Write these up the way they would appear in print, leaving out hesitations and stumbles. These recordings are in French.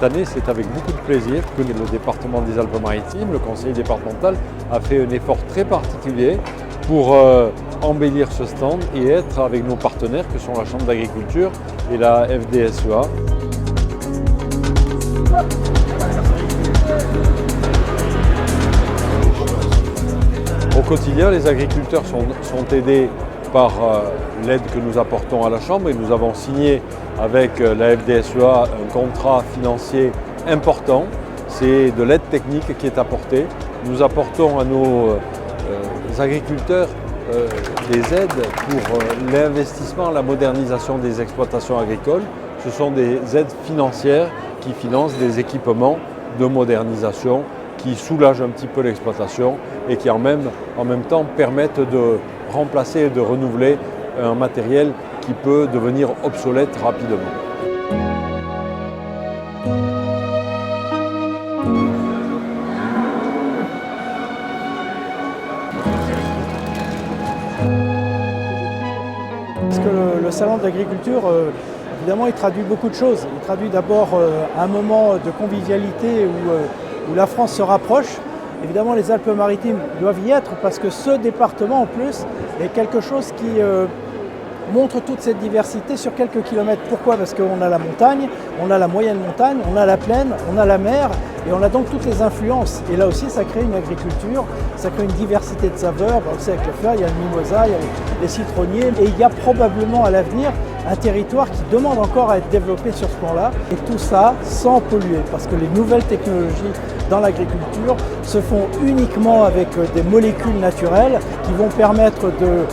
cette année, c'est avec beaucoup de plaisir que le département des Alpes-Maritimes, le conseil départemental, a fait un effort très particulier pour embellir ce stand et être avec nos partenaires que sont la Chambre d'agriculture et la FDSEA. Au quotidien, les agriculteurs sont aidés par l'aide que nous apportons à la Chambre et nous avons signé avec la FDSEA un contrat financier important. C'est de l'aide technique qui est apportée. Nous apportons à nos agriculteurs des aides pour l'investissement, la modernisation des exploitations agricoles. Ce sont des aides financières qui financent des équipements de modernisation qui soulagent un petit peu l'exploitation et qui en même temps permettent de remplacer et de renouveler un matériel qui peut devenir obsolète rapidement. Parce que le salon de l'agriculture, évidemment, il traduit beaucoup de choses. Il traduit d'abord un moment de convivialité où la France se rapproche. Évidemment, les Alpes-Maritimes doivent y être parce que ce département, en plus, est quelque chose qui montre toute cette diversité sur quelques kilomètres. Pourquoi? Parce qu'on a la montagne, on a la moyenne montagne, on a la plaine, on a la mer et on a donc toutes les influences. Et là aussi, ça crée une agriculture, ça crée une diversité de saveurs. On le sait avec le fleur, il y a le mimosa, il y a les citronniers et il y a probablement à l'avenir un territoire qui demande encore à être développé sur ce plan-là. Et tout ça sans polluer parce que les nouvelles technologies dans l'agriculture se font uniquement avec des molécules naturelles qui vont permettre de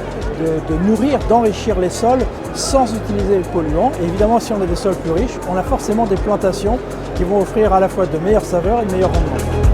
nourrir, d'enrichir les sols sans utiliser les polluants. Et évidemment, si on a des sols plus riches, on a forcément des plantations qui vont offrir à la fois de meilleures saveurs et de meilleurs rendements.